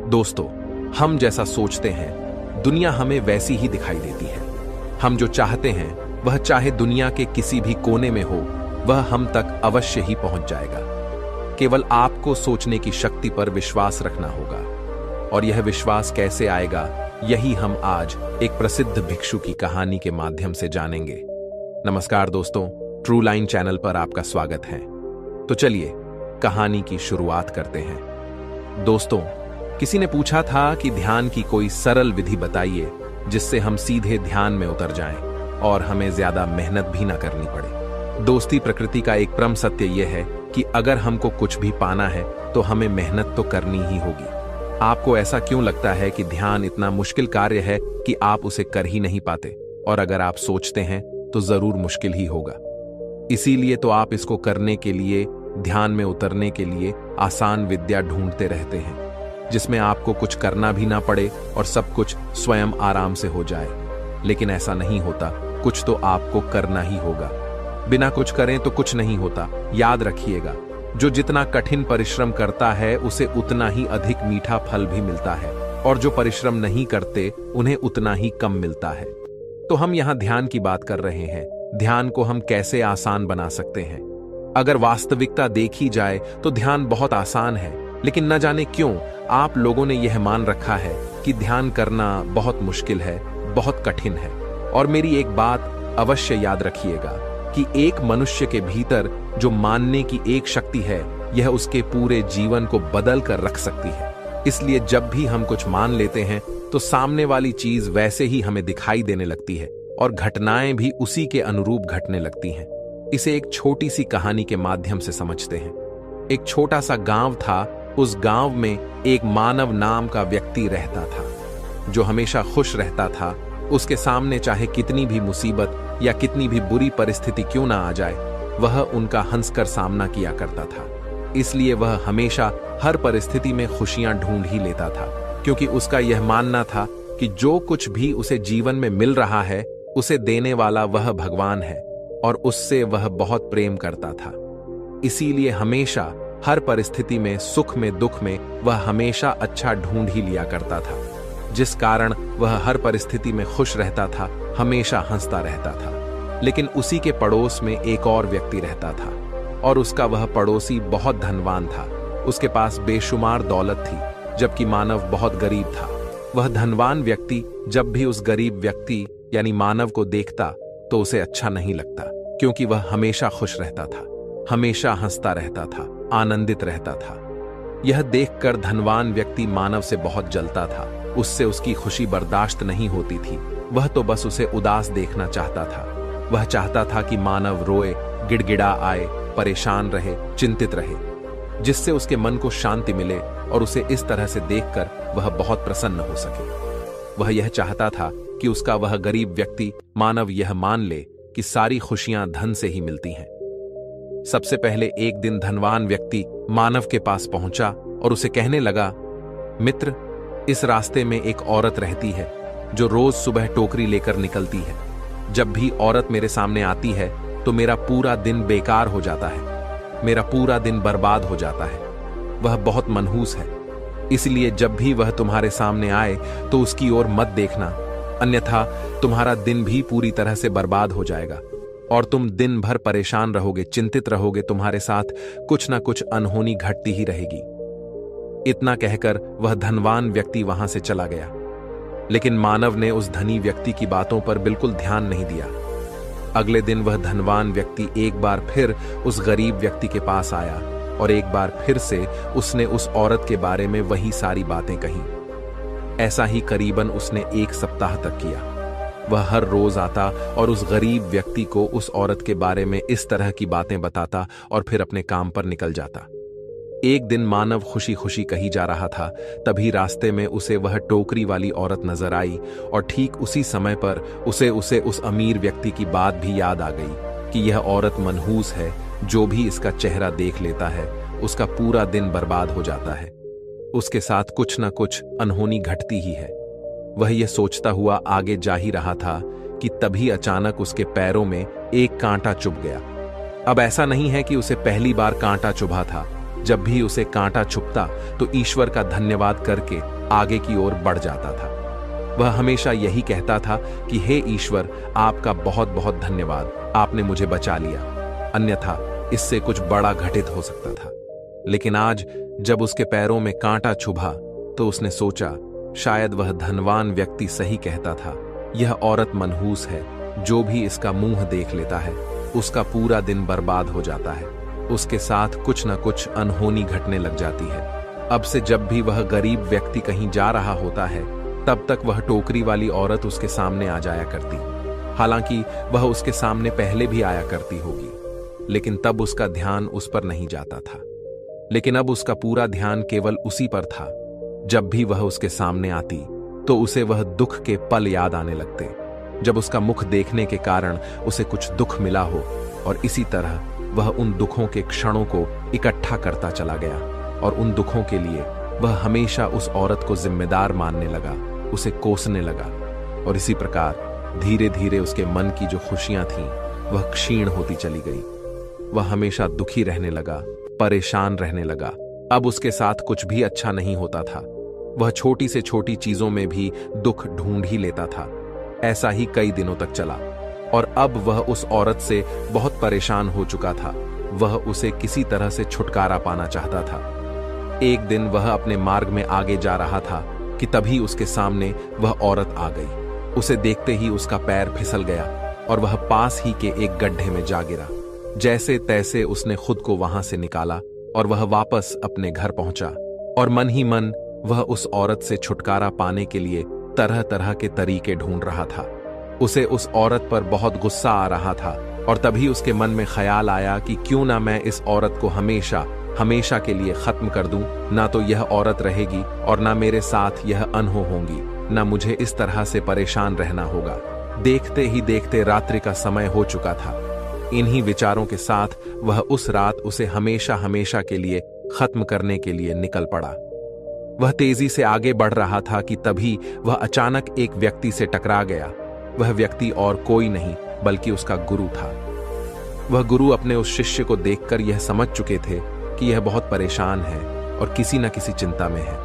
दोस्तों, हम जैसा सोचते हैं दुनिया हमें वैसी ही दिखाई देती है। हम जो चाहते हैं वह चाहे दुनिया के किसी भी कोने में हो, वह हम तक अवश्य ही पहुंच जाएगा। केवल आपको सोचने की शक्ति पर विश्वास रखना होगा। और यह विश्वास कैसे आएगा, यही हम आज एक प्रसिद्ध भिक्षु की कहानी के माध्यम से जानेंगे। नमस्कार दोस्तों, ट्रू लाइन चैनल पर आपका स्वागत है। तो चलिए कहानी की शुरुआत करते हैं। दोस्तों, किसी ने पूछा था कि ध्यान की कोई सरल विधि बताइए जिससे हम सीधे ध्यान में उतर जाएं और हमें ज्यादा मेहनत भी ना करनी पड़े। दोस्ती प्रकृति का एक परम सत्य यह है कि अगर हमको कुछ भी पाना है तो हमें मेहनत तो करनी ही होगी। आपको ऐसा क्यों लगता है कि ध्यान इतना मुश्किल कार्य है कि आप उसे कर ही नहीं पाते? और अगर आप सोचते हैं तो जरूर मुश्किल ही होगा। इसीलिए तो आप इसको करने के लिए, ध्यान में उतरने के लिए आसान विद्या ढूंढते रहते हैं, जिसमें आपको कुछ करना भी ना पड़े और सब कुछ स्वयं आराम से हो जाए। लेकिन ऐसा नहीं होता, कुछ तो आपको करना ही होगा। बिना कुछ करें तो कुछ नहीं होता। याद रखिएगा, जो जितना कठिन परिश्रम करता है उसे उतना ही अधिक मीठा फल भी मिलता है, और जो परिश्रम नहीं करते उन्हें उतना ही कम मिलता है। तो हम यहाँ ध्यान की बात कर रहे हैं। ध्यान को हम कैसे आसान बना सकते हैं? अगर वास्तविकता देखी जाए तो ध्यान बहुत आसान है, लेकिन न जाने क्यों आप लोगों ने यह मान रखा है कि ध्यान करना बहुत मुश्किल है, बहुत कठिन है। और मेरी एक बात अवश्य याद रखिएगा कि एक मनुष्य के भीतर जो मानने की एक शक्ति है, यह उसके पूरे जीवन को बदल कर रख सकती है। इसलिए जब भी हम कुछ मान लेते हैं तो सामने वाली चीज वैसे ही हमें दिखाई देने लगती है और घटनाएं भी उसी के अनुरूप घटने लगती हैं। इसे एक छोटी सी कहानी के माध्यम से समझते हैं। एक छोटा सा गांव था। उस गांव में एक मानव नाम का व्यक्ति रहता था, जो हमेशा खुश रहता था। उसके सामने चाहे कितनी भी मुसीबत या कितनी भी बुरी परिस्थिति क्यों ना आ जाए, वह उनका हंसकर सामना किया करता था। इसलिए वह हमेशा हर परिस्थिति में खुशियां ढूंढ ही लेता था, क्योंकि उसका यह मानना था कि जो कुछ भी उसे जीवन में मिल रहा है, उसे देने वाला वह भगवान है और उससे वह बहुत प्रेम करता था। इसीलिए हमेशा हर परिस्थिति में, सुख में, दुख में वह हमेशा अच्छा ढूंढ ही लिया करता था, जिस कारण वह हर परिस्थिति में खुश रहता था, हमेशा हंसता रहता था। लेकिन उसी के पड़ोस में एक और व्यक्ति रहता था, और उसका वह पड़ोसी बहुत धनवान था। उसके पास बेशुमार दौलत थी, जबकि मानव बहुत गरीब था। वह धनवान व्यक्ति जब भी उस गरीब व्यक्ति यानी मानव को देखता तो उसे अच्छा नहीं लगता, क्योंकि वह हमेशा खुश रहता था, हमेशा हंसता रहता था, आनंदित रहता था। यह देखकर धनवान व्यक्ति मानव से बहुत जलता था। उससे उसकी खुशी बर्दाश्त नहीं होती थी। वह तो बस उसे उदास देखना चाहता था। वह चाहता था कि मानव रोए, गिड़गिड़ा आए, परेशान रहे, चिंतित रहे, जिससे उसके मन को शांति मिले और उसे इस तरह से देखकर वह बहुत प्रसन्न हो सके। वह यह चाहता था कि उसका वह गरीब व्यक्ति मानव यह मान ले कि सारी खुशियां धन से ही मिलती हैं। सबसे पहले एक दिन धनवान व्यक्ति मानव के पास पहुंचा और उसे कहने लगा, मित्र, इस रास्ते में एक औरत रहती है जो रोज सुबह टोकरी लेकर निकलती है। जब भी औरत मेरे सामने आती है तो मेरा पूरा दिन बेकार हो जाता है, मेरा पूरा दिन बर्बाद हो जाता है। वह बहुत मनहूस है, इसलिए जब भी वह तुम्हारे सामने आए तो उसकी ओर मत देखना, अन्यथा तुम्हारा दिन भी पूरी तरह से बर्बाद हो जाएगा और तुम दिन भर परेशान रहोगे, चिंतित रहोगे। तुम्हारे साथ कुछ ना कुछ अनहोनी घटती ही रहेगी। इतना कहकर वह धनवान व्यक्ति वहां से चला गया। लेकिन मानव ने उस धनी व्यक्ति की बातों पर बिल्कुल ध्यान नहीं दिया। अगले दिन वह धनवान व्यक्ति एक बार फिर उस गरीब व्यक्ति के पास आया और एक बार फिर से उसने उस औरत के बारे में वही सारी बातें कही। ऐसा ही करीबन उसने 1 सप्ताह तक किया। वह हर रोज आता और उस गरीब व्यक्ति को उस औरत के बारे में इस तरह की बातें बताता और फिर अपने काम पर निकल जाता। एक दिन मानव खुशी खुशी कहीं जा रहा था, तभी रास्ते में उसे वह टोकरी वाली औरत नजर आई और ठीक उसी समय पर उसे उस अमीर व्यक्ति की बात भी याद आ गई कि यह औरत मनहूस है, जो भी इसका चेहरा देख लेता है उसका पूरा दिन बर्बाद हो जाता है, उसके साथ कुछ न कुछ अनहोनी घटती ही है। वह यह सोचता हुआ आगे जा ही रहा था कि तभी अचानक उसके पैरों में एक कांटा चुभ गया। अब ऐसा नहीं है कि उसे पहली बार कांटा चुभा था। जब भी उसे कांटा चुभता तो ईश्वर का धन्यवाद करके आगे की ओर बढ़ जाता था। वह हमेशा यही कहता था कि हे ईश्वर, आपका बहुत बहुत धन्यवाद, आपने मुझे बचा लिया, अन्यथा इससे कुछ बड़ा घटित हो सकता था। लेकिन आज जब उसके पैरों में कांटा चुभा तो उसने सोचा, शायद वह धनवान व्यक्ति सही कहता था। यह औरत मनहूस है, जो भी इसका मुंह देख लेता है उसका पूरा दिन बर्बाद हो जाता है। उसके साथ कुछ न कुछ अनहोनी घटने लग जाती है। अब से जब भी वह गरीब व्यक्ति कहीं जा रहा होता है, तब तक वह टोकरी वाली औरत उसके सामने आ जाया करती। हालांकि वह उसके सामने पहले भी आया करती होगी, लेकिन तब उसका ध्यान उस पर नहीं जाता था। लेकिन अब उसका पूरा ध्यान केवल उसी पर था। जब भी वह उसके सामने आती तो उसे वह दुख के पल याद आने लगते, जब उसका मुख देखने के कारण उसे कुछ दुख मिला हो, और इसी तरह वह उन दुखों के क्षणों को इकट्ठा करता चला गया और उन दुखों के लिए वह हमेशा उस औरत को जिम्मेदार मानने लगा, उसे कोसने लगा। और इसी प्रकार धीरे धीरे उसके मन की जो खुशियां थीं वह क्षीण होती चली गई। वह हमेशा दुखी रहने लगा, परेशान रहने लगा। अब उसके साथ कुछ भी अच्छा नहीं होता था। वह छोटी से छोटी चीजों में भी दुख ढूंढ ही लेता था। ऐसा ही कई दिनों तक चला और अब वह उस औरत से बहुत परेशान हो चुका था। वह उसे किसी तरह से छुटकारा पाना चाहता था। एक दिन वह अपने मार्ग में आगे जा रहा था कि तभी उसके सामने वह औरत आ गई। उसे देखते ही उसका पैर फिसल गया और वह पास ही के एक गड्ढे में जा गिरा। जैसे तैसे उसने खुद को वहां से निकाला और वह वापस अपने घर पहुंचा और मन ही मन वह उस औरत से छुटकारा पाने के लिए तरह तरह के तरीके ढूंढ रहा था। उसे उस औरत पर बहुत गुस्सा आ रहा था और तभी उसके मन में ख्याल आया कि क्यों ना मैं इस औरत को हमेशा हमेशा के लिए खत्म कर दूं। ना तो यह औरत रहेगी और ना मेरे साथ यह अनहो होंगी, ना मुझे इस तरह से परेशान रहना होगा। देखते ही देखते रात्रि का समय हो चुका था। इन्हीं विचारों के साथ वह उस रात उसे हमेशा हमेशा के लिए खत्म करने के लिए निकल पड़ा। वह तेजी से आगे बढ़ रहा था कि तभी वह अचानक एक व्यक्ति से टकरा गया। वह व्यक्ति और कोई नहीं बल्कि उसका गुरु था। वह गुरु अपने उस शिष्य को देखकर यह समझ चुके थे कि यह बहुत परेशान है और किसी न किसी चिंता में है।